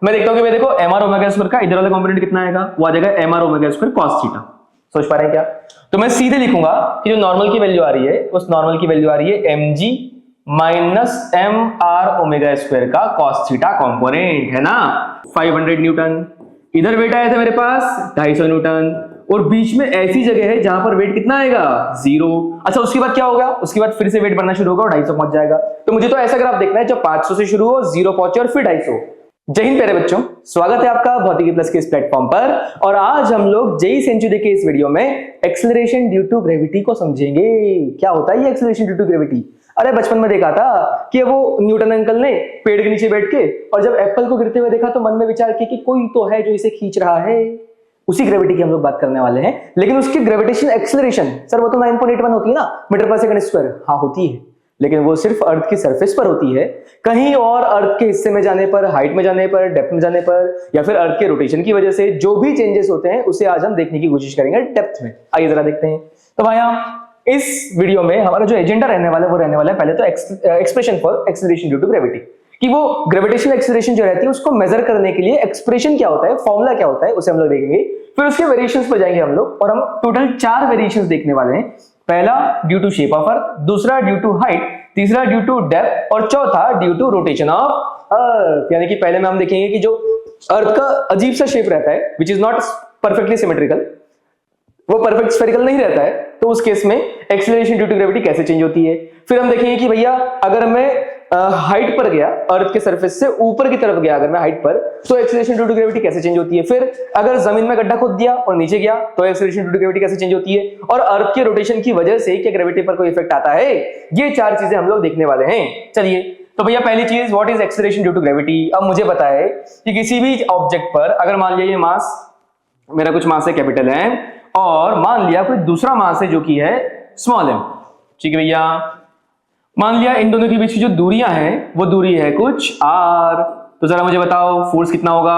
मैं देखता हूं कि देखो mr ओमेगा स्क्वायर का इधर वाला कंपोनेंट कितना आएगा, वो आ जाएगा mr omega square cos theta. सोच पा रहे हैं क्या? तो मैं सीधे लिखूंगा कि जो नॉर्मल की वैल्यू आ रही है उस नॉर्मल की वैल्यू आ रही है mg minus mr omega square का cos थीटा कंपोनेंट, है ना। 500 न्यूटन, इधर वेट आया था मेरे पास 250 न्यूटन, और बीच में ऐसी जगह है जहां पर वेट कितना आएगा 0। अच्छा, उसके बाद क्या होगा, उसके बाद फिर से वेट बढ़ना शुरू होगा और 250 पहुंच जाएगा। तो मुझे तो ऐसा ग्राफ देखना है जो 500 से शुरू हो, 0 पहुंचे और फिर 250। जय हिंद प्यारे बच्चों, स्वागत है आपका भौतिकी प्लस के इस प्लेटफॉर्म पर। और आज हम लोग जेई सेंचुरी के इस वीडियो में एक्सेलरेशन ड्यू टू ग्रेविटी को समझेंगे। क्या होता है ये एक्सेलरेशन ड्यू टू ग्रेविटी? अरे बचपन में देखा था कि वो न्यूटन अंकल ने पेड़ के नीचे बैठ के और जब एप्पल को गिरते हुए देखा तो मन में विचार किया कि कोई तो है जो इसे खींच रहा है। उसी ग्रेविटी की हम लोग बात करने वाले हैं, लेकिन उसकी ग्रेविटेशन एक्सेलरेशन सर वो तो 9.81 होती है ना मीटर पर सेकंड स्क्वायर। हाँ होती है, लेकिन वो सिर्फ अर्थ की सरफेस पर होती है। कहीं और अर्थ के हिस्से में जाने पर, हाइट में जाने पर, डेप्थ में जाने पर, या फिर अर्थ के रोटेशन की वजह से जो भी चेंजेस होते हैं उसे आज हम देखने की कोशिश करेंगे डेप्थ में। आइए जरा देखते हैं। तो भाइया इस वीडियो में हमारा जो एजेंडा रहने वाला है वो रहने वाला है पहले तो expression for acceleration due to gravity, कि वो ग्रेविटेशनल एक्सेलरेशन जो रहती है उसको मेजर करने के लिए एक्सप्रेशन क्या होता है, फॉर्मूला क्या होता है, उसे हम लोग देखेंगे। फिर उसके वेरिएशंस पर जाएंगे हम लोग, और हम टोटल 4 वेरिएशंस देखने वाले हैं। पहला due to shape of earth, दूसरा ड्यू टू हाइट, तीसरा ड्यू टू डेप्थ, और चौथा due to rotation of earth. यानी कि पहले में हम देखेंगे कि जो अर्थ का अजीब सा शेप रहता है which is not perfectly symmetrical, वो परफेक्ट स्फेरिकल नहीं रहता है, तो उस केस में एक्सेलरेशन ड्यू टू ग्रेविटी कैसे चेंज होती है। फिर हम देखेंगे कि भैया अगर मैं हाइट पर गया, अर्थ के सरफेस से ऊपर की तरफ गया अगर मैं हाइट पर, तो एक्सेलरेशन ड्यू टू ग्रेविटी कैसे चेंज होती है। फिर अगर जमीन में गड्ढा खोद दिया और नीचे गया तो एक्सेलरेशन ड्यू टू ग्रेविटी कैसे चेंज होती है, और अर्थ के रोटेशन की वजह से क्या ग्रेविटी पर कोई इफेक्ट आता है। ये 4 चीजें हम लोग देखने वाले हैं। चलिए तो भैया पहली चीज, what is acceleration due to gravity. अब मुझे पता है कि किसी भी ऑब्जेक्ट पर अगर मान लिया ये मास, मेरा कुछ मास है कैपिटल है, और मान लिया कोई दूसरा मास है जो कि है स्मॉल एम, ठीक है भैया। मान लिया इन दोनों के बीच की जो दूरियां हैं वो दूरी है कुछ r, तो जरा मुझे बताओ फोर्स कितना होगा।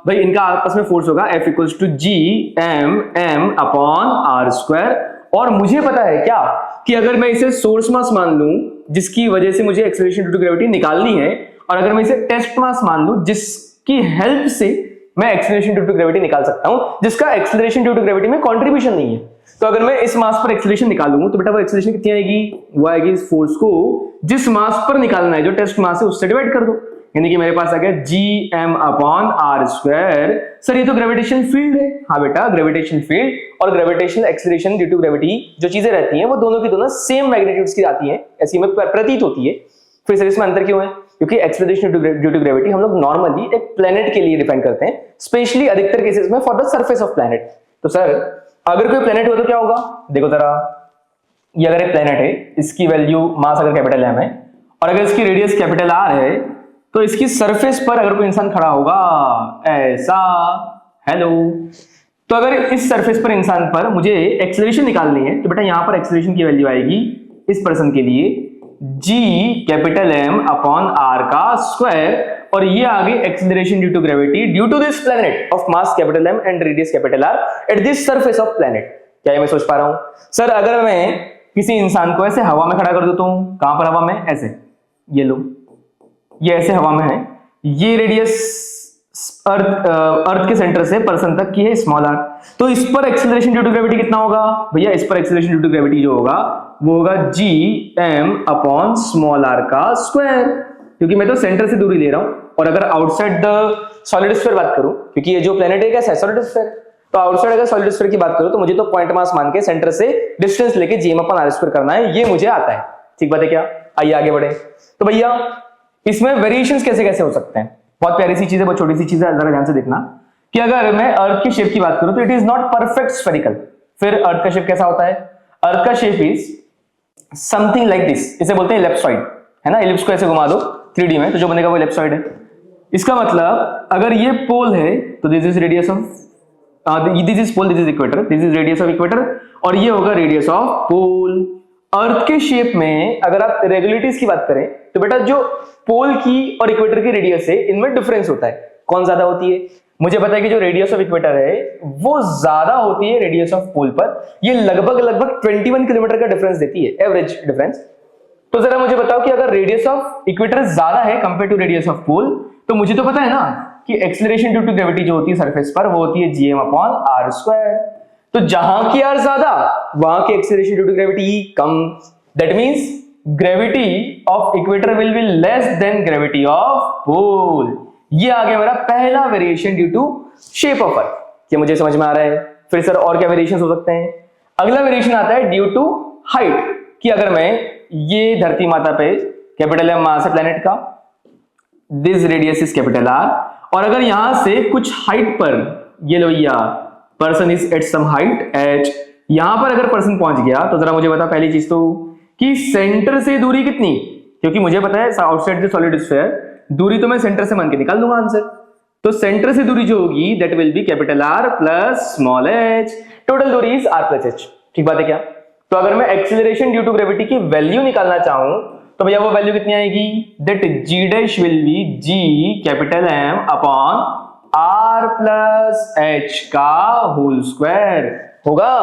भाई इनका आपस में फोर्स होगा F equals to G M M upon R square. और मुझे पता है क्या कि अगर मैं इसे सोर्स मास मान लूं जिसकी वजह से मुझे एक्सेलरेशन ड्यू टू ग्रेविटी निकालनी है, और अगर मैं इसे टेस्ट मास मान लूं जिसकी हेल्प से मैं एक्सेलरेशन ड्यू टू ग्रेविटी निकाल सकता हूं, जिसका एक्सेलरेशन ड्यू टू ग्रेविटी में कंट्रीब्यूशन नहीं है, तो अगर मैं इस मास पर एक्सेलरेशन निकालूं तो बेटा वो एक्सेलरेशन कितनी आएगी, वो आएगी इस फोर्स को जिस मास पर निकालना है, जो टेस्ट मास है उससे डिवाइड कर दो। यानी कि मेरे पास आ गया G M upon R square. Sir ये तो ग्रेविटेशनल फील्ड है। हाँ बेटा, ग्रेविटेशनल फील्ड और gravitational acceleration due to gravity जो चीजें रहती हैं वो दोनों की दोनों सेम मैग्नीट्यूड्स की आती हैं, ऐसी में प्रतीत होती है। फिर सर इसमें अंतर क्यों है? क्योंकि एक्सेलरेशन ड्यू टू ग्रेविटी हम लोग नॉर्मली एक प्लेनेट के लिए डिफाइन करते हैं, स्पेशली अधिकतर केसेस में for the surface of planet. तो सर अगर कोई प्लेनेट हो तो क्या होगा, देखो जरा, ये अगर एक प्लेनेट है, इसकी वैल्यू मास अगर कैपिटल एम है और अगर इसकी रेडियस कैपिटल आर है, तो इसकी सरफेस पर अगर कोई इंसान खड़ा होगा ऐसा, हेलो, तो अगर इस सरफेस पर इंसान पर मुझे एक्सेलरेशन निकालनी है तो बेटा यहां पर एक्सेलरेशन की वैल्यू आएगी इस पर्सन के लिए G capital M upon R का स्क्वायर, और ये आगे acceleration due to gravity due to this planet of mass capital M and radius capital R at this surface of planet. क्या ये मैं सोच पा रहा हूं? सर अगर मैं किसी इंसान को ऐसे हवा में खड़ा कर देता हूं, कहां पर हवा में, ऐसे, ये लो, ये ऐसे हवा में है, ये रेडियस अर्थ के सेंटर से पर्सन तक की है स्मॉल आर, तो इस पर एक्सेलरेशन ड्यू टू ग्रेविटी कितना होगा भैया? इस पर एक्सेलरेशन ड्यू टू ग्रेविटी जो होगा वो होगा G M upon small R का स्क्वायर, क्योंकि मैं तो सेंटर से दूरी ले रहा हूं। और अगर आउटसाइड द सॉलिड स्फीयर बात करूं, क्योंकि ये जो प्लेनेट है कैसा है, सॉलिड स्फीयर, तो आउटसाइड अगर सॉलिड स्फीयर की बात करूं तो मुझे तो पॉइंट मास मान के सेंटर से डिस्टेंस लेके G M upon R square करना है, ये मुझे आता है। ठीक बात है क्या? आइए आगे बढ़े। तो भैया इसमें वेरिएशंस कैसे कैसे हो सकते हैं, बहुत प्यारी सी चीज है, बहुत छोटी सी चीज है, जरा ध्यान से देखना कि अगर मैं अर्थ की शेप की बात करूं तो it is not perfect spherical. फिर अर्थ का शेप कैसा होता है? अर्थ का shape is something like this, इसे बोलते हैं इलिप्सॉइड, है ना। इलिप्स को ऐसे घुमा दो 3D में तो जो बनेगा वो इलिप्सॉइड है। इसका मतलब अगर ये पोल है तो this is radius of this is pole, this is equator, this is radius of equator, और ये होगा रेडियस ऑफ पोल। अर्थ के शेप में अगर आप रेगुलरिटीज की बात करें तो बेटा जो पोल की और इक्वेटर की रेडियस है इनमें डिफरेंस होता है। कौन ज्यादा होती है? मुझे पता है कि जो रेडियस ऑफ इक्वेटर है वो ज्यादा होती है रेडियस ऑफ पोल पर, ये लगभग 21 किलोमीटर का डिफरेंस देती है, एवरेज डिफरेंस। तो जरा मुझे बताओ कि अगर रेडियस ऑफ इक्वेटर ज्यादा है कंपेयर टू रेडियस ऑफ पोल, तो मुझे तो पता है ना कि एक्सेलरेशन ड्यू टू ग्रेविटी जो होती है सरफेस पर वो होती है gm/r²। तो जहां की r ज्यादा वहां की एक्सेलरेशन ड्यू टू ग्रेविटी कम। That means gravity of equator will be less than gravity of pole. ये आ गया मेरा पहला variation due to shape of earth. क्या मुझे समझ में आ रहा है? फिर सर और क्या वेरिएशन हो सकते हैं? अगला वेरिएशन आता है ड्यू टू हाइट, कि अगर मैं ये धरती माता पे कैपिटल एम मास है प्लेनेट का, this radius is capital R, और अगर यहां से कुछ हाइट पर ये लो या person is at some height H, यहां पर अगर पर्सन पहुंच गया तो जरा मुझे बता पहली चीज तो कि सेंटर से दूरी कितनी, क्योंकि मुझे पता है आउटसाइड द सॉलिड स्फीयर दूरी तो मैं सेंटर से मान के निकाल दूंगा आंसर। तो सेंटर से दूरी जो होगी that will B capital R plus small H, total दूरी इज आर प्लस एच। ठीक बात है क्या? तो अगर मैं एक्सेलरेशन ड्यू टू ग्रेविटी की वैल्यू निकालना चाहूं तो भैया वो वैल्यू कितनी आएगी? That g dash will be g capital M upon r plus h का होल स्क्वायर होगा।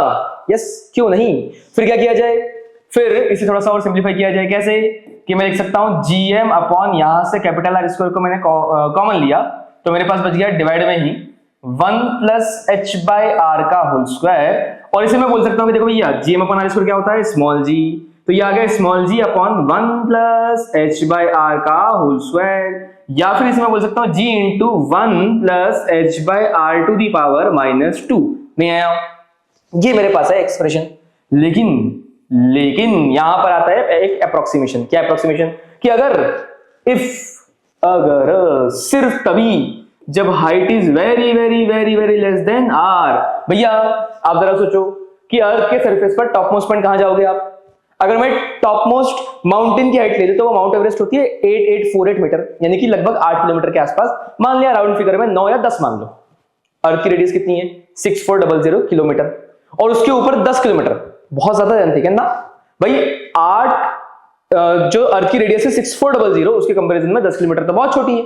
यस, क्यों नहीं? फिर क्या किया जाए? फिर इसे थोड़ा सा और सिंप्लीफाई किया जाए। कैसे? कि मैं लिख सकता हूं gm अपॉन यहां से कैपिटल R स्क्वायर को मैंने कॉमन लिया तो मेरे पास बच गया डिवाइड में ही 1 प्लस h बाय r का होल स्क्वायर, और इसे मैं बोल सकता हूं कि देखो भैया gm अपॉन r स्क्वायर क्या होता है? स्मॉल g, तो ये आ गया small g upon 1 plus h by r का होल स्क्वायर, या फिर इसे मैं बोल सकता हूं g into 1 plus h by r to the power -2। नहीं आया? ये मेरे पास है एक्सप्रेशन। लेकिन यहां पर आता है एक अप्रोक्सीमेशन। क्या अप्रोक्सीमेशन? कि अगर सिर्फ तभी जब height is very very very very less than r। भैया आप जरा सोचो कि अर्थ के सरफेस पर टॉप मोस्ट पॉइंट कहां जाओगे आप? अगर मैं टॉप मोस्ट माउंटेन की हाइट ले लूं तो वो माउंट एवरेस्ट होती है 8848 मीटर, यानी कि लगभग 8 किलोमीटर के आसपास। मान लिया राउंड फिगर में 9 या 10 मान लो। अर्थ की रेडियस कितनी है? 6400 किलोमीटर, और उसके ऊपर 10 किलोमीटर, बहुत ज्यादा जानते हैं ना भाई। 8 जो अर्थ की रेडियस है 6400, उसके कंपैरिजन में 10 किलोमीटर तो बहुत छोटी है।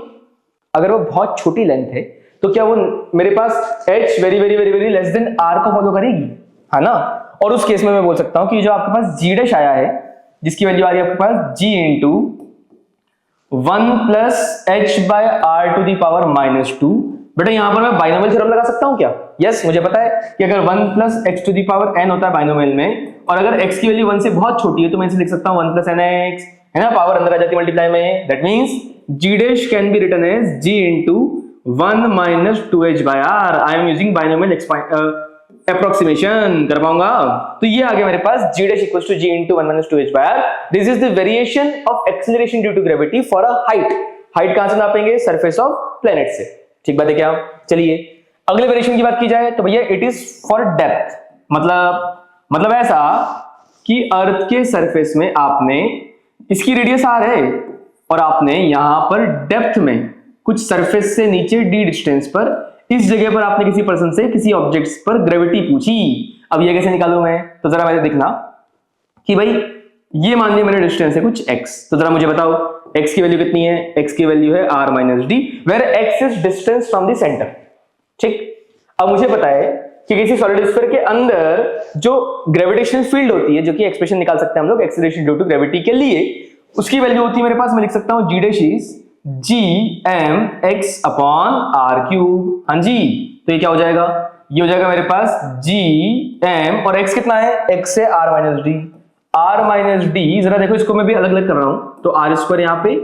अगर वो बहुत छोटी लेंथ है तो क्या वो मेरे पास h very very very very less than r को फॉलो करेगी? है ना? और उस केस में मैं बोल सकता हूं कि जो आपके पास g डैश आया है जिसकी वैल्यू आ रही है आपके पास g into 1 plus h by r to the power -2। बेटा यहां पर मैं बाइनोमियल थ्योरम लगा सकता हूं क्या? यस, मुझे पता है कि अगर 1 plus x to the power n होता है बाइनोमियल में, और अगर x की वैल्यू 1 से बहुत छोटी है तो मैं इसे लिख सकता हूं 1 प्लस nx, है ना? पावर अंदर आ जाती है मल्टीप्लाई में। That means g dash can be written as g into 1 minus 2h by r। I am using binomial approximation. कर पाऊंगा? तो ये आ गया मेरे पास g dash equals to g into 1 minus 2h by r। This is the variation of acceleration due to gravity for a height. Height कहां से नापेंगे? सरफेस ऑफ प्लेनेट से। ठीक बात है क्या? चलिए अगले वेरिएशन की बात की जाए तो भैया इट इज फॉर डेप्थ। मतलब ऐसा कि अर्थ के सरफेस में आपने इसकी रेडियस r है और आपने यहां पर डेप्थ में कुछ सरफेस से नीचे d डिस्टेंस पर इस जगह पर आपने किसी पर्सन से किसी ऑब्जेक्ट्स पर ग्रेविटी पूछी। अब ये कैसे निकालूं मैं? तो जरा मैंने देखना कि भाई ये मान लिया मैंने डिस्टेंस है कुछ x, तो जरा मुझे बताओ x की वैल्यू कितनी है? x की वैल्यू है r minus D, where x is distance from the centre. ठीक, अब मुझे पता है कि किसी सॉलिड स्फीयर के अंदर जो ग्रेविटेशनल फील्ड होती है, जो कि एक्सप्रेशन निकाल सकते हैं हम लोग एक्सेलरेशन ड्यू टू ग्रेविटी के लिए, उसकी वैल्यू होती है मेरे पास, मैं लिख सकता हूं g dash is gmx upon r cube. हाँ जी, तो ये क्या हो जाएगा? ये हो जाएगा मेरे पास gm, और x कितना है? x है r minus D. r minus D, जरा देखो इसको मैं भी अलग अलग कर रहा हूं, तो r स्क्वायर यहाँ पे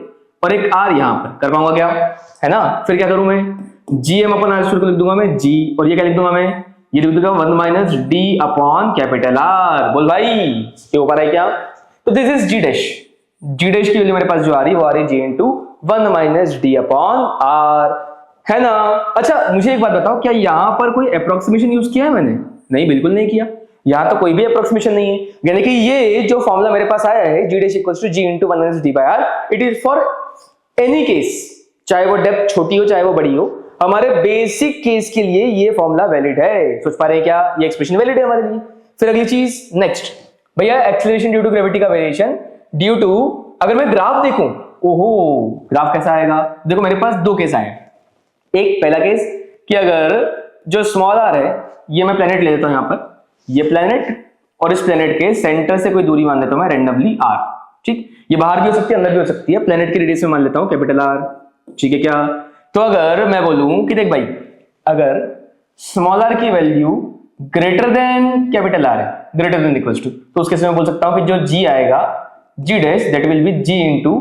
और एक r यहाँ पर। कर पाऊंगा क्या? है ना? फिर क्या करूं मैं? gm अपॉन r स्क्वायर को लिख दूंगा मैं g, और ये क्या लिख दूंगा मैं? ये लिख दूंगा 1 minus D upon capital R। बोल भाई ये हो पा रहा है क्या? तो this is g dash. g dash की वैल्यू मेरे पास जो आ रही है वो आ रही है g into 1 minus D upon r, है ना? अच्छा मुझे एक बात बताओ, क्या यहाँ पर कोई अप्रोक्सीमेशन यूज किया है मैंने? नहीं, बिल्कुल नहीं किया। यहाँ तो कोई भी अप्रोक्सीमेशन नहीं है, यानी कि ये जो फॉर्मूला मेरे पास आया है g dash equals to g into 1 minus D by r, it is for any case, चाहे वो डेप्थ छोटी हो चाहे वो बड़ी हो। हमारे बेसिक केस के लिए ये फॉर्मूला वैलिड है। सोच पा रहे हैं क्या? ये एक्सप्रेशन वैलिड है हमारे लिए। फिर अगली चीज नेक्स्ट भैया, एक्सेलरेशन ड्यू टू ग्रेविटी का वेरिएशन ड्यू टू, अगर मैं ग्राफ देखूं, ओहो ग्राफ कैसा आएगा? देखो मेरे पास दो केस आए। एक पहला केस कि अगर जो स्मॉल r है, ये मैं प्लेनेट ले लेता हूं, यहां पर ये प्लेनेट, और इस प्लेनेट के सेंटर से कोई दूरी मान लेता हूं मैं रैंडमली r। ठीक, ये बाहर भी हो सकती है अंदर भी हो सकती है। प्लेनेट की रेडियस में मान लेता हूं कैपिटल R। ठीक है क्या? तो अगर मैं बोलूं कि देख भाई, अगर स्मॉल आर की value greater than capital R है, ग्रेटर देन इक्वल्स टू, तो उस केस में मैं बोल सकता हूं कि जो g आएगा, g dash that will be g into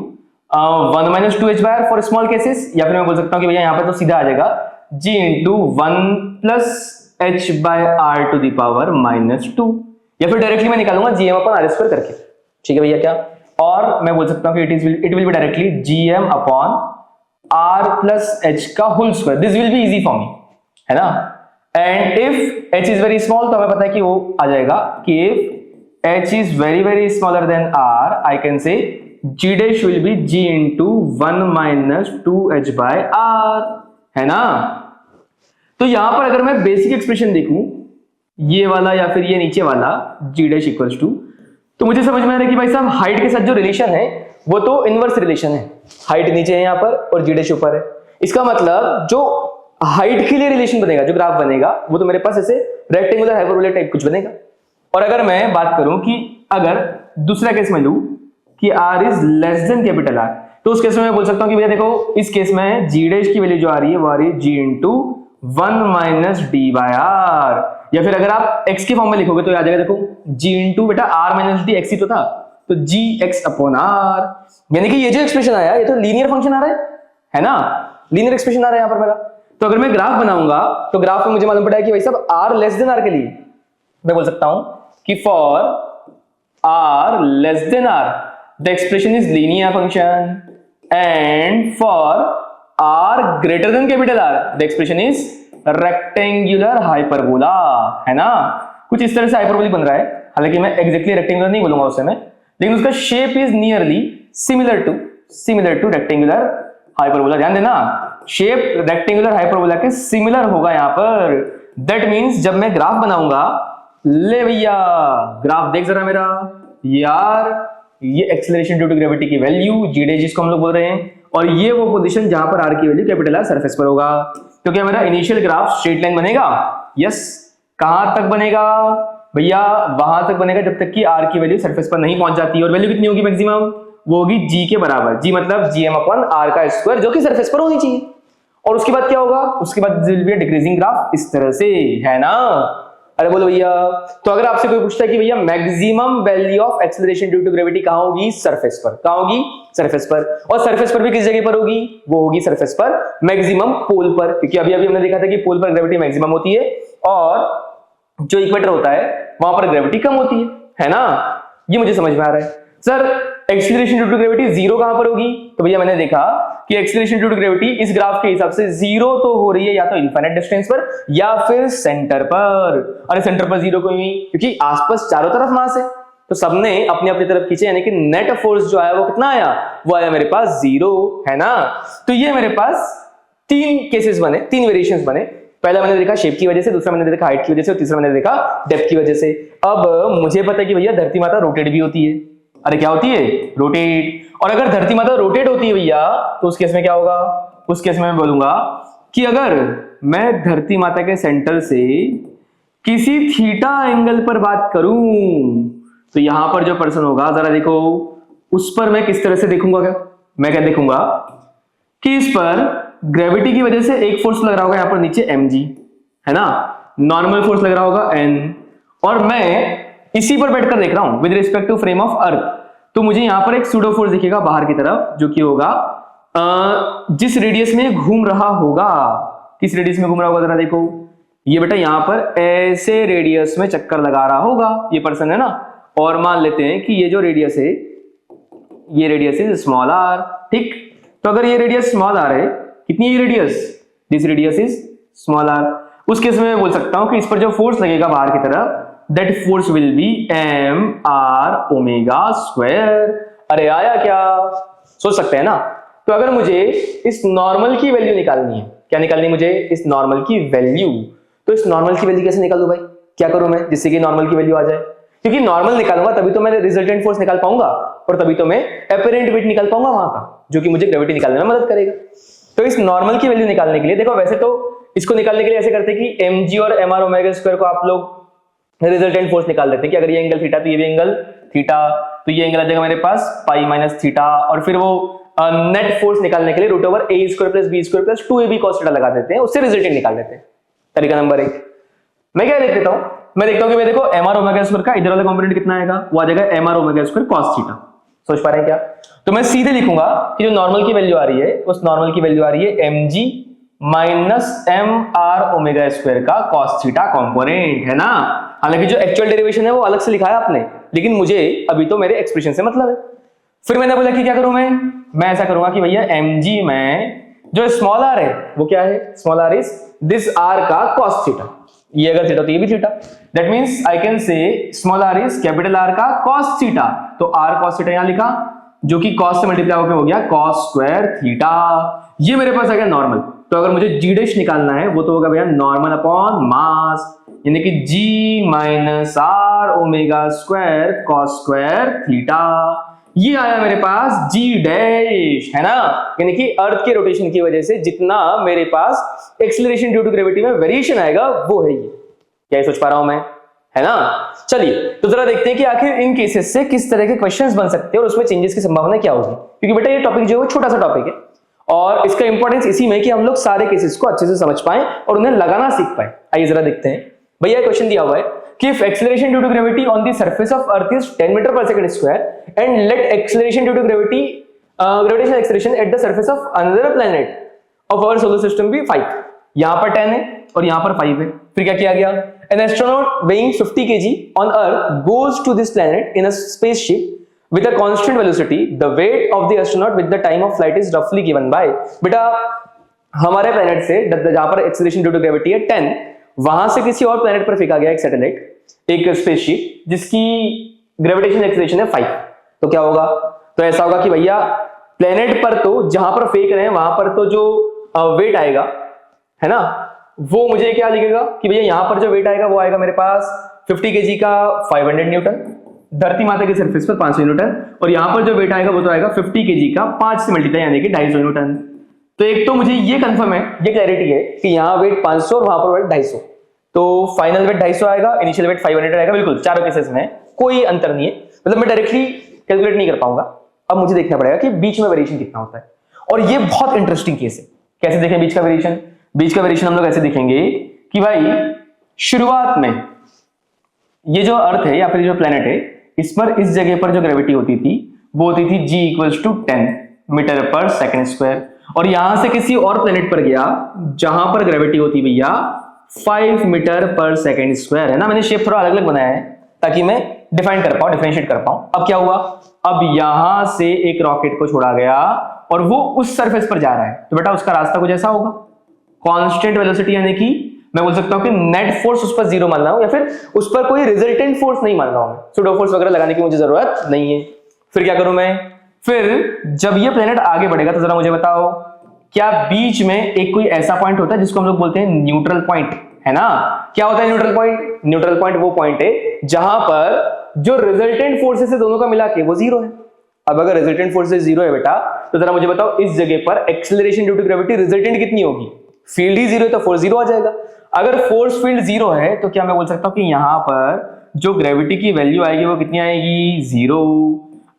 1 minus 2h by R for small cases, या फिर मैं बोल सकता हूं कि भैया यहाँ पे तो सीधा आ जाएगा g into 1 plus h by R to the power minus 2, या फिर डायरेक्टली मैं निकालूंगा gm अपॉन आर स्क्वायर करके। ठीक है भैया क्या, और मैं बोल सकता हूं कि it will be directly gm upon r plus h का whole square, this will be easy for me, है ना। And if h is very small, तो हमें पता है कि वो आ जाएगा कि if h is very very smaller than r, I can say g dash will be g into 1 minus 2h by r, है ना। तो यहां पर अगर मैं बेसिक एक्सप्रेशन देखूं, ये वाला या फिर ये नीचे वाला g डैश इक्वल्स टू, तो मुझे समझ में आ रहा है कि भाई साहब हाइट के साथ जो रिलेशन है वो तो इनवर्स रिलेशन है, हाइट नीचे है यहाँ पर और g डैश ऊपर है। इसका मतलब जो हाइट के लिए रिलेशन बनेगा, जो ग्राफ बनेगा, वो तो मेरे पास ऐसे रेक्टेंगुलर हाइपरबोला टाइप कुछ बनेगा। और अगर मैं बात करूं कि अगर दूसरा केस में लूं कि r is less than capital R, तो उस केस में मैं बोल सकता हूं कि भैया देखो, इस केस में g डैश की वैल्यू जो आ रही है वो आ रही है g into 1 minus d by r, या फिर अगर आप x के फॉर्म में लिखोगे तो आ जाएगा, देखो g इंटू बेटा r माइनस d, x ही तो था, तो gx अपॉन r, यानी कि ये जो एक्सप्रेशन आया ये तो लीनियर फंक्शन आ रहा है ना, लीनियर एक्सप्रेशन आ रहा है यहाँ पर मेरा। तो अगर मैं ग्राफ बनाऊंगा तो ग्राफ में मुझे मालूम पड़ा है कि भाई साहब r लेस देन r के लिए मैं बोल सकता हूं कि for r less than r the expression is linear function, and for r greater than capital R the expression is rectangular hyperbola, है ना। कुछ इस तरह से हाइपरबोलिक बन रहा है, हालांकि मैं एग्जैक्टली रेक्टेंगुलर नहीं बोलूंगा उस समय, लेकिन उसका shape is nearly similar two rectangular hyperbola. ध्यान देना, शेप रेक्टेंगुलर हाइपरबोला के सिमिलर होगा यहाँ पर। दैट मींस जब मैं ग्राफ बनाऊंगा, ले भैया ग्राफ देख जरा मेरा यार, ये एक्सेलरेशन ड्यू टू ग्रेविटी की वैल्यू g डैश जिसको हम लोग बोल रहे हैं, और ये वो पोजीशन जहां पर r की वैल्यू कैपिटल R सरफेस पर होगा। तो क्या मेरा इनिशियल ग्राफ स्ट्रेट लाइन बनेगा? यस। कहां तक बनेगा भैया? वहां तक बनेगा जब तक कि r की वैल्यू सरफेस पर नहीं पहुंच जाती, और वैल्यू कितनी होगी मैक्सिमम? वो होगी g के बराबर, g मतलब gm अपॉन r का स्क्वायर, जो कि सरफेस पर होनी चाहिए। और उसके बाद क्या होगा? उसके बाद विल बी डिक्रीजिंग ग्राफ इस तरह से, है ना। अरे बोलो भैया, तो अगर आपसे कोई पूछता है कि भैया maximum value of acceleration due to gravity कहां होगी? सरफेस पर। कहां होगी? सरफेस पर। और सरफेस पर भी किस जगह पर होगी? वो होगी सरफेस पर मैक्सिमम पोल पर, क्योंकि अभी अभी हमने देखा था कि पोल पर ग्रेविटी मैक्सिमम होती है और जो इक्वेटर होता है वहां पर ग्रेविटी कम होती है ना। ये मुझे समझ में आ रहा है। Sir acceleration due to gravity zero कहां पर होगी? तो भैया मैंने देखा कि एक्सीलरेशन ड्यू टू ग्रेविटी इस ग्राफ के हिसाब से जीरो तो हो रही है या तो इनफाइनाइट डिस्टेंस पर या फिर सेंटर पर। अरे सेंटर पर जीरो क्यों हुई? क्योंकि आसपास चारों तरफ मास है, तो सबने अपनी अपनी तरफ खींचे, यानी कि नेट फोर्स जो आया वो कितना आया? वो आया मेरे पास जीरो, है ना। तो ये मेरे पास तीन केसेस बने, तीन वेरिएशंस बने। पहला मैंने देखा शेप की वजह से, दूसरा मैंने देखा हाइट की वजह से, और तीसरा मैंने देखा डेप्थ की वजह से। अब मुझे पता है कि भैया धरती माता रोटेट भी होती है। अरे क्या होती है? रोटेट। और अगर धरती माता रोटेट होती है भैया, तो उस केस में क्या होगा? उस केस में मैं बोलूंगा कि अगर मैं धरती माता के सेंटर से किसी थीटा एंगल पर बात करूं, तो यहां पर जो पर्सन होगा, जरा देखो उस पर मैं किस तरह से देखूंगा। क्या मैं क्या देखूंगा कि इस पर ग्रेविटी की वजह से एक फोर्स लग रहा होगा यहां पर नीचे mg, है ना। नॉर्मल फोर्स लग रहा होगा n, और मैं इसी पर बैठकर देख रहा हूं with respect to frame of earth, तो मुझे यहां पर एक सूडो फोर्स दिखेगा बाहर की तरफ, जो कि होगा जिस रेडियस में घूम रहा होगा। किस रेडियस में घूम रहा होगा? जरा देखो, ये बेटा यहां पर ऐसे रेडियस में चक्कर लगा रहा होगा ये पर्सन, है ना। और मान लेते हैं कि ये जो रेडियस है, ये रेडियस इज स्मॉल r, ठीक। तो अगर ये रेडियस स्मॉल r है, कितनी है ये radius? This radius is small r। उस केस में मैं बोल सकता हूं कि इस पर जो फोर्स लगेगा बाहर की तरफ, that force will be mr omega square. अरे आया क्या? सोच सकते हैं ना। तो अगर मुझे इस नॉर्मल की वैल्यू निकालनी है, क्या निकालनी है मुझे? इस नॉर्मल की वैल्यू। तो इस नॉर्मल की वैल्यू कैसे निकालूं भाई? क्या करूं मैं जिससे कि नॉर्मल की वैल्यू आ जाए? क्योंकि नॉर्मल निकालूंगा तभी तो मैं रिजल्टेंट फोर्स निकाल पाऊंगा, और तभी तो मैं एपरेंट वेट निकाल पाऊंगा वहां का, जो कि मुझे ग्रेविटी निकालने में मदद करेगा। तो इस नॉर्मल की वैल्यू निकालने के लिए देखो, वैसे तो इसको निकालने के लिए ऐसे करते हैं कि mg और mr ओमेगा स्क्वायर को आप लोग रिजल्टेंट फोर्स निकाल देते हैं कि अगर ये एंगल थीटा तो ये भी एंगल थीटा, तो ये एंगल आ जाएगा मेरे पास पाई माइनस थीटा, और फिर वो नेट फोर्स निकालने के लिए root over a square plus b square plus 2ab cos theta लगा देते हैं, उससे रिजल्टेंट निकाल देते हैं। तरीका नंबर 1 मैं क्या लिख देता हूं, मैं देखता हूं कि मैं देखो mr ओमेगा स्क्वायर का इधर वाला कंपोनेंट कितना आएगा, वो आ जाएगा mr omega square cos theta. सोच पा रहे हैं क्या? तो मैं सीधे लिखूंगा कि जो नॉर्मल की वैल्यू आ रही है उस नॉर्मल की वैल्यू आ रही है mg minus mr omega square का cos थीटा कंपोनेंट, है ना। हालांकि जो एक्चुअल डेरिवेशन है वो अलग से लिखा है आपने, लेकिन मुझे अभी तो मेरे एक्सप्रेशन से मतलब है। फिर मैंने बोला कि क्या करूं मैं ऐसा करूंगा कि भैया mg में जो स्मॉल r है वो क्या है, small r is this r का cos थीटा, ये अगर थीटा तो ये भी theta, that means I can से small r is capital R का cos थीटा। तो r cos थीटा यहां लिखा, जो कि cos से मल्टीप्लाई होकर हो गया cos स्क्वायर थीटा। ये मेरे पास आ गया नॉर्मल। तो अगर मुझे g डैश निकालना है वो तो होगा भैया नॉर्मल अपॉन मास, यानी कि g minus r omega square cos square theta. ये आया मेरे पास g डैश, है ना। यानी कि अर्थ के रोटेशन की वजह से जितना मेरे पास एक्सीलरेशन ड्यू टू ग्रेविटी में वेरिएशन आएगा वो है ये। क्या सोच पा रहा हूं मैं, है ना। चलिए तो जरा देखते हैं कि आखिर इन केसेस से किस तरह के क्वेश्चंस बन सकते हैं और उसमें चेंजेस की संभावना क्या होगी, क्योंकि बेटा ये टॉपिक जो है छोटा सा टॉपिक है और इसका इंपॉर्टेंस इसी में कि हम लोग सारे केसेस को अच्छे से समझ पाए और उन्हें लगाना सीख पाए। आइए जरा देखते हैं। भैया क्वेश्चन दिया हुआ है कि if acceleration due to gravity on the surface of earth is 10 meter per second square and let acceleration due to gravitational acceleration at the surface of another planet of our solar system be 5। यहां पर 10 है और यहां पर 5 है। फिर क्या किया गया, an astronaut weighing 50 kg on earth goes to this planet in a spaceship with a constant velocity, the weight of the astronaut with the time of flight is roughly given by। बेटा हमारे planet से जहां पर acceleration due to gravity है 10, वहां से किसी और प्लेनेट पर फेंका गया एक सैटेलाइट, एक स्पेसशिप जिसकी ग्रेविटेशनल एक्सीलरेशन है 5। तो क्या होगा, तो ऐसा होगा कि भैया प्लेनेट पर तो जहां पर फेंक रहे हैं वहां पर तो जो वेट आएगा, है ना, वो मुझे क्या लिखेगा कि भैया यहां पर जो वेट आएगा वो आएगा मेरे पास 50 केजी का 500 न्यूटन, धरती माता की सरफेस पर 500 न्यूटन, और यहां पर जो वेट आएगा वो तो आएगा 50 केजी का 5 से मल्टीप्लाई यानी कि 250 न्यूटन। तो एक तो मुझे ये कंफर्म है, ये क्लैरिटी है कि यहाँ वेट 500 और वहां पर वेट 250, तो फाइनल वेट 250 आएगा, इनिशियल वेट 500 आएगा। बिल्कुल चारों केसेस में कोई अंतर नहीं है, मतलब मैं डायरेक्टली कैलकुलेट नहीं कर पाऊंगा। अब मुझे देखना पड़ेगा कि बीच में वेरिएशन कितना होता है, और ये बहुत इंटरेस्टिंग केस है। कैसे देखें बीच का वेरिएशन? बीच का वेरिएशन हम लोग ऐसे देखेंगे कि भाई शुरुआत में ये जो अर्थ है या फिर जो प्लेनेट है, इस पर इस जगह पर जो ग्रेविटी होती थी वो होती थी g इक्वल्स टू 10 मीटर पर सेकेंड स्क्वायर, और यहां से किसी और प्लेनेट पर गया जहां पर ग्रेविटी होती भैया 5 मीटर पर सेकेंड स्क्वायर, है ना। मैंने शेप थोड़ा अलग अलग बनाया है ताकि मैं डिफाइन कर पाऊं, डिफरेंशिएट कर पाऊं। अब क्या हुआ, अब यहां से एक रॉकेट को छोड़ा गया और वो उस सरफेस पर जा रहा है, तो बेटा उसका रास्ता कुछ ऐसा होगा, कांस्टेंट वेलोसिटी, यानी कि मैं बोल सकता हूं कि नेट फोर्स उस पर 0 मान रहा हूं या फिर उस पर कोई रिजल्टेंट फोर्स नहीं मान रहा हूं, सूडो फोर्स वगैरह लगाने की मुझे जरूरत नहीं है। फिर क्या करूं मैं, फिर जब ये प्लेनेट आगे बढ़ेगा तो जरा मुझे बताओ क्या बीच में एक कोई ऐसा पॉइंट होता है जिसको हम लोग बोलते हैं न्यूट्रल पॉइंट, है ना। क्या होता है न्यूट्रल पॉइंट? न्यूट्रल पॉइंट वो पॉइंट है जहां पर जो रिजल्टेंट फोर्सेस है दोनों का मिला के वो 0 है। अब अगर रिजल्टेंट फोर्सेस 0 है बेटा, तो जरा मुझे बताओ इस जगह पर acceleration due to gravity resultant कितनी होगी? फील्ड ही 0 है तो फोर्स 0 आ जाएगा। अगर फोर्स फील्ड 0 है तो क्या मैं बोल सकता हूं कि यहां पर जो ग्रेविटी की वैल्यू आएगी वो कितनी आएगी? 0।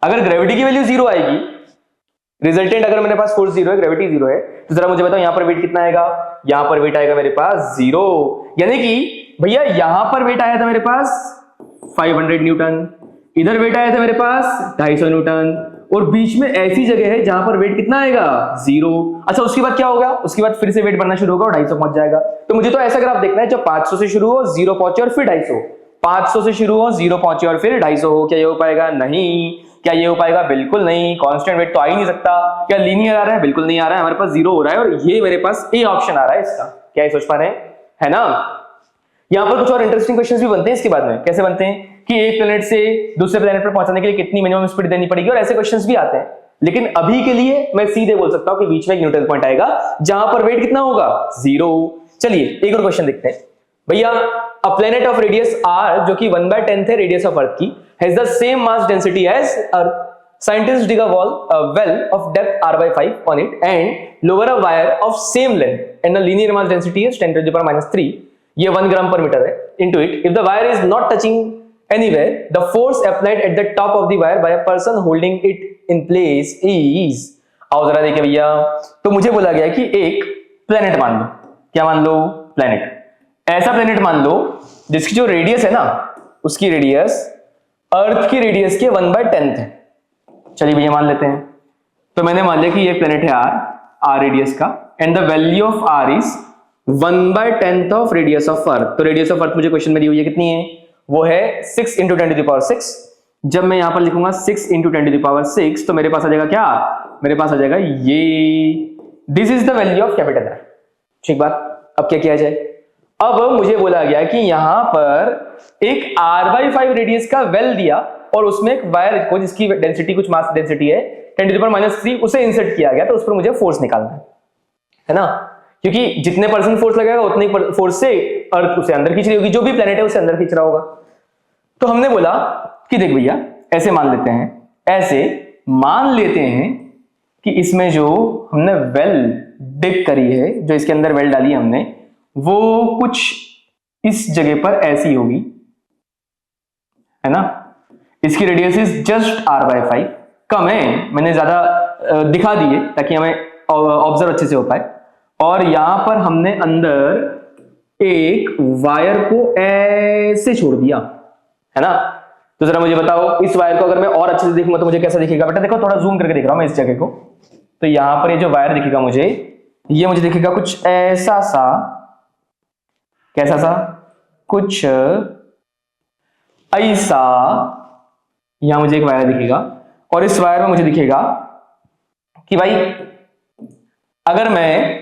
अगर ग्रेविटी की वैल्यू 0 आएगी, रिजल्टेंट अगर मेरे पास फोर्स 0 है, ग्रेविटी 0 है, तो जरा मुझे बताओ यहां पर वेट कितना आएगा? यहां पर वेट आएगा मेरे पास 0, यानी कि भैया यहां पर वेट आया था मेरे पास 500 न्यूटन, इधर वेट आया था मेरे पास 250 न्यूटन, और बीच में ऐसी जगह है जहां पर वेट कितना आएगा? 0। अच्छा उसके बाद क्या होगा? उसके बाद फिर से वेट बढ़ना शुरू होगा और 250 पहुंच जाएगा। तो मुझे तो ऐसा ग्राफ देखना है जो 500 से शुरू हो, 0 पहुंचे और फिर 250, 500 से शुरू हो, 0 पहुंचे और फिर 250 हो। क्या ये हो पाएगा? नहीं। क्या ये हो पाएगा? बिल्कुल नहीं। कांस्टेंट वेट तो आ ही नहीं सकता। क्या लीनियर आ रहा है? बिल्कुल नहीं आ रहा है, हमारे पास 0 हो रहा है, और ये मेरे पास ए ऑप्शन आ रहा है इसका। क्या ये सोच पा रहे हैं, है ना। यहां पर कुछ और इंटरेस्टिंग क्वेश्चंस भी बनते हैं इसके बाद में। कैसे बनते हैं कि एक प्लेनेट से दूसरे प्लेनेट पर पहुंचने के लिए कितनी मिनिमम स्पीड देनी पड़ेगी, और ऐसे क्वेश्चंस भी आते हैं। लेकिन अभी के लिए मैं सीधे बोल सकता हूं कि बीच में एक न्यूट्रल पॉइंट आएगा जहां पर वेट कितना होगा? 0। चलिए एक और क्वेश्चन देखते हैं। भैया a planet of radius r जो कि 1/10 है रेडियस ऑफ अर्थ की, has the same mass density as earth. Scientists dig a well of depth r/5 on it and lower a wire of same length and the linear mass density is 10 to the power -3, ये 1 ग्राम पर metre है, into it. If the wire is not touching anywhere, the force applied at the top of the wire by a person holding it in place is। आओ जरा देखिए भैया, तो मुझे बोला गया कि एक प्लेनेट मान लो, क्या मान लो, प्लेनेट, ऐसा प्लेनेट मान लो जिसकी जो रेडियस है ना, उसकी रेडियस अर्थ की रेडियस के 1/10 है। चलिए भैया मान लेते हैं, तो मैंने मान लिया कि ये प्लेनेट है आर रेडियस का, and the value of R is 1/10 of radius of earth. तो रेडियस ऑफ अर्थ मुझे क्वेश्चन में दी हुई है कितनी है, वो है 6 × 10⁶। जब मैं यहां पर लिखूंगा 6 × 10⁶, तो मेरे पास आ जाएगा क्या, मेरे पास आ जाएगा ये, this is the value of capital R. ठीक बात, अब क्या किया जाए, अब मुझे बोला गया कि यहां पर एक r/5 रेडियस का वेल दिया और उसमें एक वायर को जिसकी डेंसिटी कुछ मास डेंसिटी है 10⁻³ उसे इंसर्ट किया गया, तो उस पर मुझे फोर्स निकालना है ना, क्योंकि जितने परसेंट फोर्स लगेगा उतने फोर्स से अर्थ उसे अंदर खींच रही होगी, जो भी प्लेनेट है उसे अंदर खींच रहा होगा। तो हमने बोला कि देख भैया ऐसे मान लेते हैं, ऐसे मान लेते हैं कि इसमें जो हमने वेल डिग करी है, जो इसके अंदर वेल डाली है हमने, वो कुछ इस जगह पर ऐसी होगी, है ना, इसकी रेडियस इज जस्ट r/5, कम है, मैंने ज्यादा दिखा दी है ताकि हमें ऑब्जर्व अच्छे से हो पाए। और यहां पर हमने अंदर एक वायर को ऐसे छोड़ दिया, है ना। तो जरा मुझे बताओ, इस वायर को अगर मैं और अच्छे से देखूंगा तो मुझे कैसा दिखेगा, बेटा देखो थोड़ा जूम करके देख रहा हूं मैं इस जगह को, तो यहां पर ये जो वायर दिखेगा मुझे, ये मुझे दिखेगा कुछ ऐसा सा, कैसा सा, कुछ ऐसा, यहां मुझे एक वायर दिखेगा, और इस वायर में मुझे दिखेगा कि भाई अगर मैं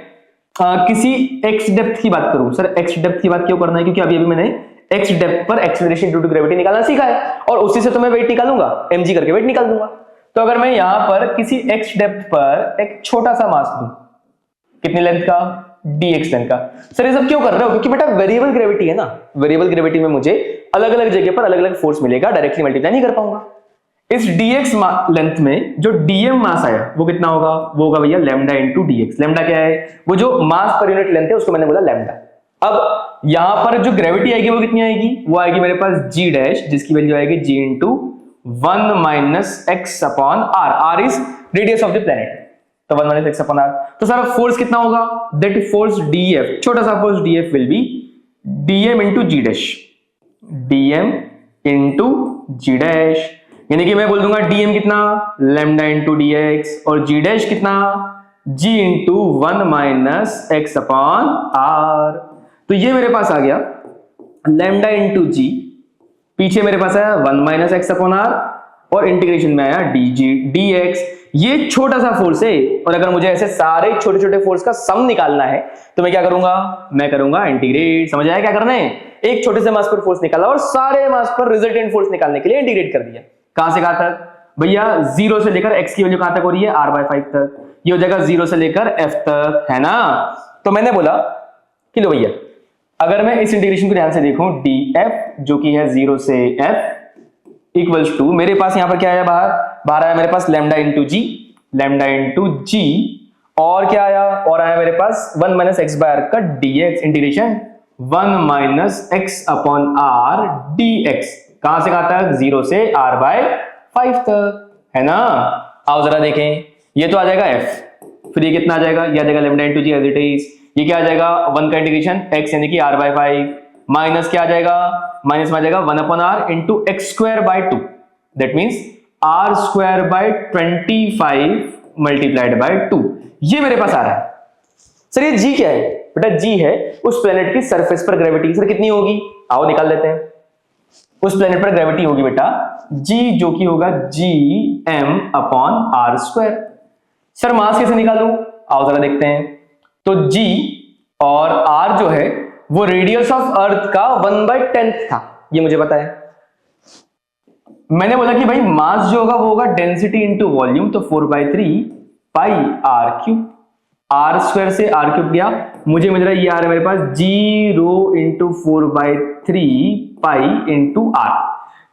किसी x डेप्थ की बात करूं, सर x डेप्थ की बात क्यों करना है, क्योंकि अभी मैंने x डेप्थ पर एक्सेलरेशन ड्यू टू ग्रेविटी निकालना सीखा है, और उसी से तो मैं वेट निकालूंगा, mg करके वेट निकाल दूंगा। तो अगर मैं यहां पर किसी x डेप्थ पर एक छोटा सा मास दूं, कितनी लेंथ का, dx लेंथ का, सर ये सब क्यों कर रहे हो, क्योंकि बेटा वेरिएबल ग्रेविटी है ना, वेरिएबल ग्रेविटी में मुझे अलग अलग जगह पर अलग अलग फोर्स मिलेगा, डायरेक्टली मल्टीप्लाई नहीं कर पाऊंगा। इस dx लेंथ में जो dm मास आया वो कितना होगा, वो होगा भैया लैम्डा इंटू dx। लैम्डा क्या है, वो जो मास पर यूनिट लेंथ है उसको मैंने बोला लैम्डा। अब यहां पर जो ग्रेविटी आएगी वो कितनी आएगी, वो आएगी मेरे पास g डैश, जिसकी वैल्यू आएगी g into 1 - x upon r। r is radius of the planet, तो 1 - x अपॉन r। तो सर फोर्स कितना होगा, दैट फोर्स df, छोटा सा force df will be dm into g dash, dm into g dash, यानी कि मैं बोल दूंगा dm कितना, लैम्डा इंटू dx, और g डैश कितना, g into 1 - x upon r। तो ये मेरे पास आ गया लैम्डा इंटू g, पीछे मेरे पास आया 1 - x अपॉन r, और इंटीग्रेशन में आया dx। ये छोटा सा फोर्स है, और अगर मुझे ऐसे सारे छोटे छोटे फोर्स का सम निकालना है तो मैं क्या करूंगा, मैं करूंगा इंटीग्रेट। समझ आया क्या करना है, एक छोटे से मास पर फोर्स निकाला और सारे मास पर रिजल्टेंट फोर्स निकालने के लिए इंटीग्रेट कर दिया। कहां से कहां तक भैया, 0 से लेकर x की वैल्यू कहां तक हो रही है, r/5 तक, ये हो जाएगा 0 से लेकर f तक, है ना। तो मैंने बोला कि लो भैया अगर मैं इस इंटीग्रेशन को ध्यान से देखूं, df जो कि है 0 से f इक्वल्स टू, मेरे पास यहां पर क्या आया, बाहर आया मेरे पास लैम्डा इंटू g, और क्या आया, और आया मेरे पास 1 - x/r का dx, integration 1 - x upon r dx, कहां से कहां तक, 0 से r/5 तक, है ना। आओ जरा देखें, ये तो आ जाएगा f, फिर ये कितना आ जाएगा, ये आ जाएगा lambda into g as it is, ये क्या आ जाएगा 1 का इंटीग्रेशन x यानी कि r/5, माइनस क्या आ जाएगा, माइनस में आ जाएगा 1/r into x²/2, that means r²/25 multiplied by 2। ये मेरे पास आ रहा है। सर ये g क्या है, बेटा g है उस प्लेनेट की सरफेस पर ग्रेविटी, सर कितनी होगी, आओ निकाल लेते हैं। उस प्लेनेट पर ग्रेविटी होगी बेटा g, जो कि होगा gm अपॉन r²। सर मास कैसे निकालूं, आओ जरा देखते हैं। तो g और r जो है वो रेडियस ऑफ अर्थ का 1/10 था, ये मुझे पता है। मैंने बोला कि भाई मास जो होगा वो होगा डेंसिटी इंटू वॉल्यूम, तो 4/3 पाई r³ r² से r³ गया, मुझे मिल रहा है ये आ रहा है मेरे पास 0 इंटू 4/3 पाई इंटू r।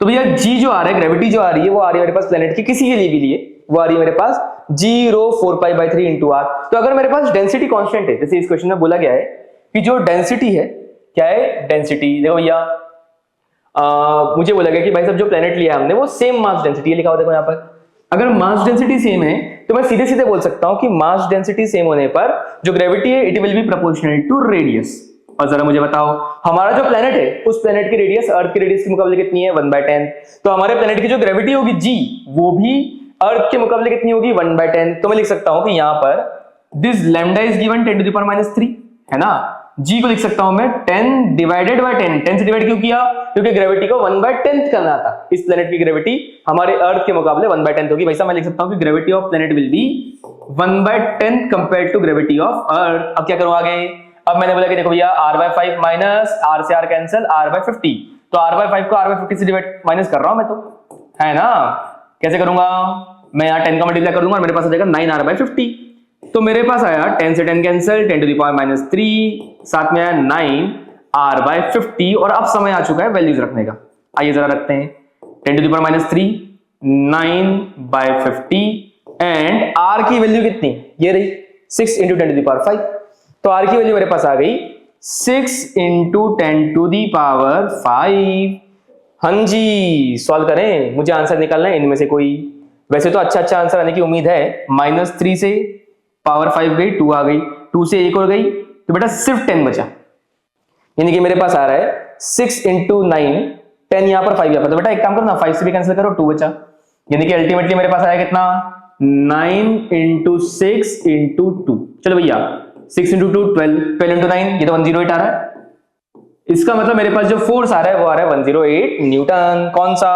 तो भैया g जो आ रहा है, ग्रेविटी जो आ रही है वो आ रही है मेरे पास प्लेनेट की किसी के लिए भी लिए, वो आ रही है मेरे पास 0.4π/3 इंटू r। तो अगर मेरे पास डेंसिटी कांस्टेंट है, जैसे इस क्वेश्चन में बोला गया है कि जो डेंसिटी है, क्या है डेंसिटी, देखो भैया मुझे बोला गया कि भाई साहब जो प्लेनेट लिया हमने वो सेम मास डेंसिटी लिखा हुआ, देखो यहाँ पर अगर मास डेंसिटी सेम है तो मैं सीधे सीधे बोल सकता हूं कि मास डेंसिटी सेम होने पर जो ग्रेविटी है it will be proportional to radius. और जरा मुझे बताओ, हमारा जो प्लेनेट है उस प्लेनेट की रेडियस अर्थ की रेडियस के मुकाबले कितनी है? 1/10। तो हमारे प्लेनेट की जो ग्रेविटी होगी जी, वो भी अर्थ के मुकाबले कितनी होगी? 1/10। तो मैं लिख सकता हूं कि यहां पर दिस लैम्डा इज गिवन 10⁻³ है ना। जी को लिख सकता हूं मैं 10/10। 10 से डिवाइड क्यों किया? क्योंकि ग्रेविटी को 1/10 करना था। इस प्लेनेट की ग्रेविटी हमारे अर्थ के मुकाबले 1/10 होगी। वैसा मैं लिख सकता हूं कि gravity of planet will be 1/10 compared to gravity of earth. अब क्या करूं आगे? अब मैंने बोला कि देखो भैया r/5 माइनस r से r कैंसिल r/50। तो r/5 को r/50 से डिवाइड माइनस कर रहा हूं मैं, तो है ना। कैसे करूंगा? मैं यहां 10 का मल्टीप्लाई कर दूंगा और मेरे पास आ जाएगा 9r/50। तो मेरे पास आया 10 से 10 कैंसिल, 10⁻³ साथ में आया 9r/50। और अब समय आ चुका है वैल्यूज रखने का। आइए जरा रखते हैं 10⁻³ 9/50 एंड r की वैल्यू कितनी? ये रही 6 × 10⁵। तो r की वैल्यू मेरे पास आ गई 6 × 10⁵। हाँ जी, सॉल्व करें, मुझे आंसर निकालना है इनमें से कोई। वैसे तो अच्छा आंसर आने की उम्मीद है। -3 से पावर 5 गई, 2 आ गई, 2 से 1 और गई, तो बेटा सिर्फ 10 बचा। यानी कि मेरे पास आ रहा है 6 × 9, 10 यहां पर 5 यहां पर। तो बेटा एक काम करो ना, 5 से भी कैंसिल करो, 2 बचा। यानी कि अल्टीमेटली मेरे पास आया कितना? 9 × 6 × 2। चलो भैया 6 × 2 12, 12 × 9 ये तो 108 आ रहा है। इसका मतलब मेरे पास जो फोर्स आ रहा है वो आ रहा है 108 न्यूटन। कौन सा?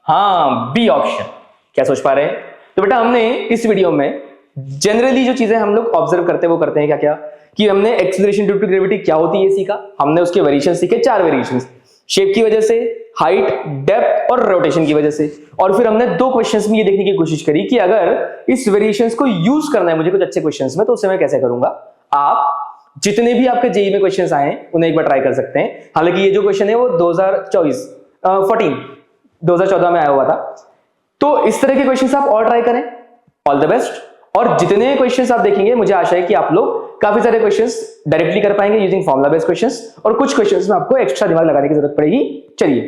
हाँ, बी ऑप्शन। क्या सोच पा रहे हैं? तो बेटा हमने इस वीडियो में जनरली जो चीजें हम लोग ऑब्जर्व करते हैं वो करते हैं क्या क्या, कि हमने एक्सीलरेशन ड्यू टू ग्रेविटी क्या होती है सीखा, हमने उसके वेरिएशन सीखे, 4 वेरिएशन, शेप की वजह से, हाइट, डेप्थ और रोटेशन की वजह से। और फिर हमने 2 क्वेश्चंस में ये देखने की कोशिश करी कि अगर इस वेरिएशंस को यूज करना है मुझे कुछ अच्छे क्वेश्चंस में, तो उसे मैं कैसे करूंगा। आप जितने भी आपके जेईई में क्वेश्चंस आए उन्हें एक बार ट्राई कर सकते हैं। हालांकि ये जो क्वेश्चन है वो 2014 में आया हुआ था। तो इस तरह के क्वेश्चंस आप और ट्राई करें। All the best. और जितने क्वेश्चंस आप देखेंगे मुझे आशा है कि आप लोग काफी सारे क्वेश्चंस डायरेक्टली कर पाएंगे यूजिंग फॉर्मुला बेस्ड क्वेश्चंस, और कुछ क्वेश्चंस में आपको एक्स्ट्रा दिमाग लगाने की जरूरत पड़ेगी। चलिए